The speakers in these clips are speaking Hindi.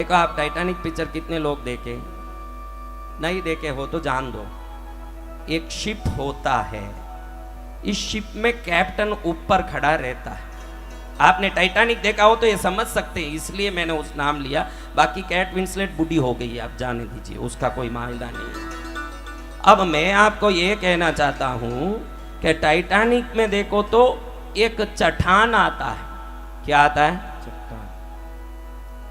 देखो आप टाइटैनिक पिक्चर कितने लोग देखे, नहीं देखे हो तो जान दो। एक शिप होता है, इस शिप में कैप्टन ऊपर खड़ा रहता है। आपने टाइटैनिक देखा हो तो ये समझ सकते हैं, इसलिए मैंने उस नाम लिया। बाकी कैट विंसलेट बूढ़ी हो गई है, आप जाने दीजिए, उसका कोई मायना नहीं है। अब मैं आपको ये कहना चाहता हूं कि टाइटैनिक में देखो तो एक चट्टान आता है। क्या आता है? चट्टान,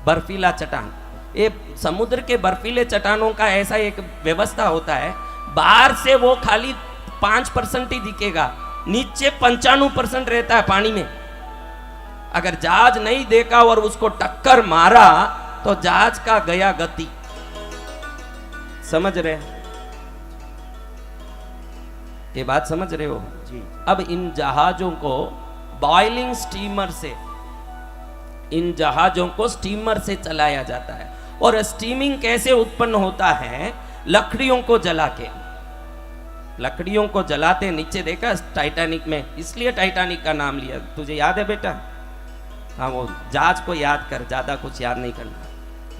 बर्फीला चट्टान। ये समुद्र के बर्फीले चट्टानों का ऐसा एक व्यवस्था होता है, बाहर से वो खाली 5% ही दिखेगा, नीचे 95% रहता है पानी में। अगर जहाज नहीं देखा और उसको टक्कर मारा तो जहाज का गया गति। समझ रहे हैं? ये बात समझ रहे हो जी? अब इन जहाजों को बॉइलिंग स्टीमर से, इन जहाजों को स्टीमर से चलाया जाता है। और स्टीमिंग कैसे उत्पन्न होता है? लकड़ियों को जला के, लकड़ियों को जलाते। नीचे देखा टाइटैनिक में, इसलिए टाइटैनिक का नाम लिया। तुझे याद है बेटा? हाँ, वो जहाज को याद कर, ज्यादा कुछ याद नहीं करना,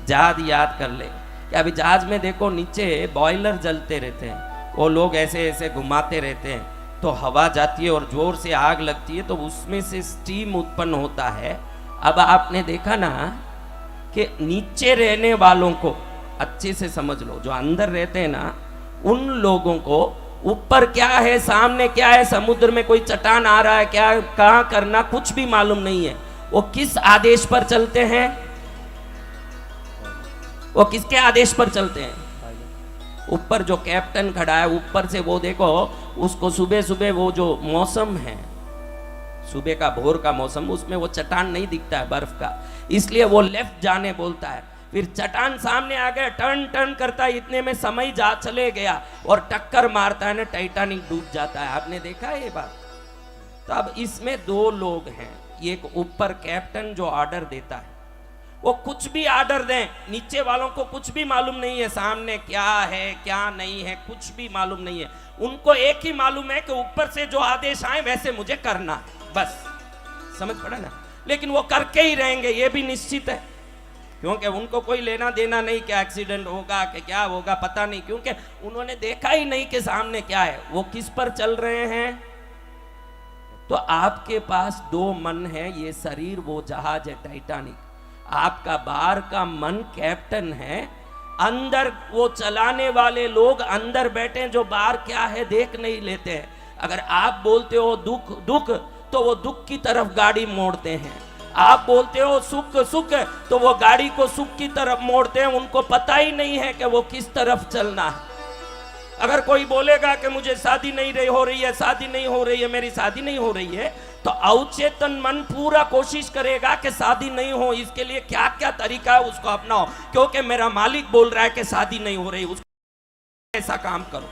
जहाज याद कर ले कि अभी जहाज में देखो नीचे बॉयलर जलते रहते हैं, वो लोग ऐसे ऐसे घुमाते रहते हैं तो हवा जाती है और जोर से आग लगती है तो उसमें से स्टीम उत्पन्न होता है। अब आपने देखा ना कि नीचे रहने वालों को अच्छे से समझ लो, जो अंदर रहते हैं ना, उन लोगों को ऊपर क्या है, सामने क्या है, समुद्र में कोई चट्टान आ रहा है क्या, कहां करना, कुछ भी मालूम नहीं है। वो किस आदेश पर चलते हैं? वो किसके आदेश पर चलते हैं? ऊपर जो कैप्टन खड़ा है, ऊपर से वो देखो उसको सुबह सुबह वो जो मौसम है, सुबह का भोर का मौसम, उसमें वो चट्टान नहीं दिखता है बर्फ का, इसलिए वो लेफ्ट जाने बोलता है। फिर चट्टान सामने आ गया, टर्न टर्न करता है, इतने में समय जा चले गया और टक्कर मारता है ना, टाइटैनिक डूब जाता है। आपने देखा है ये बात? तो अब इसमें दो लोग हैं, एक ऊपर कैप्टन जो ऑर्डर देता है, वो कुछ भी ऑर्डर दें, नीचे वालों को कुछ भी मालूम नहीं है सामने क्या है क्या नहीं है, कुछ भी मालूम नहीं है। उनको एक ही मालूम है कि ऊपर से जो आदेश आए वैसे मुझे करना है, बस। समझ पड़ा ना? लेकिन वो करके ही रहेंगे, ये भी निश्चित है, क्योंकि उनको कोई लेना देना नहीं कि एक्सीडेंट होगा कि क्या होगा, पता नहीं, क्योंकि उन्होंने देखा ही नहीं कि सामने क्या है, वो किस पर चल रहे हैं। तो आपके पास दो मन है, ये शरीर वो जहाज है टाइटैनिक। आपका बाहर का मन कैप्टन है, अंदर वो चलाने वाले लोग अंदर बैठे जो बाहर क्या है देख नहीं लेते हैं। अगर आप बोलते हो दुख दुख तो वो दुख की तरफ गाड़ी मोड़ते हैं, आप बोलते हो सुख सुख तो वो गाड़ी को सुख की तरफ मोड़ते हैं। उनको पता ही नहीं है कि वो किस तरफ चलना है। अगर कोई बोलेगा कि मुझे शादी नहीं हो रही है, शादी नहीं हो रही है, मेरी शादी नहीं हो रही है, तो अवचेतन मन पूरा कोशिश करेगा कि शादी नहीं हो, इसके लिए क्या क्या तरीका है उसको अपनाओ, क्योंकि मेरा मालिक बोल रहा है कि शादी नहीं हो रही, उसको ऐसा काम करो।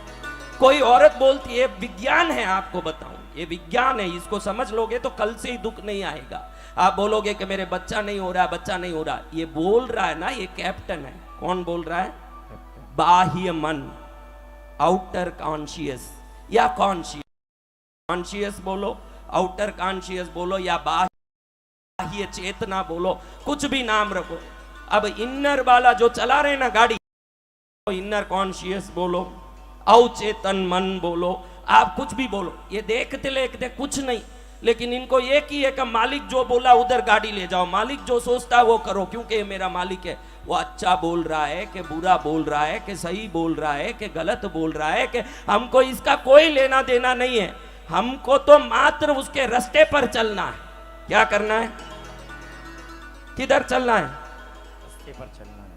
कोई औरत बोलती है, विज्ञान है, आपको बताऊं, ये विज्ञान है, इसको समझ लोगे तो कल से ही दुख नहीं आएगा। आप बोलोगे कि मेरे बच्चा नहीं हो रहा, बच्चा नहीं हो रहा, ये बोल रहा है ना, ये कैप्टन है। कौन बोल रहा है? बाह्य मन, आउटर कॉन्शियस या कॉन्शियस, कॉन्शियस बोलो, आउटर कॉन्शियस बोलो, या बाह्य चेतना बोलो, कुछ भी नाम रखो। अब इनर वाला जो चला रहे ना गाड़ी, इनर कॉन्शियस बोलो, अवचेतन मन बोलो, आप कुछ भी बोलो, ये देखते लेखते कुछ नहीं, लेकिन इनको एक ही है कि मालिक जो बोला उधर गाड़ी ले जाओ, मालिक जो सोचता है वो करो, क्योंकि ये मेरा मालिक है। वो अच्छा बोल रहा है कि बुरा बोल रहा है कि सही बोल रहा है कि गलत बोल रहा है, कि हमको इसका कोई लेना देना नहीं है। हमको तो मात्र उसके रास्ते पर चलना है। क्या करना है? किधर चलना है? रास्ते पर चलना है।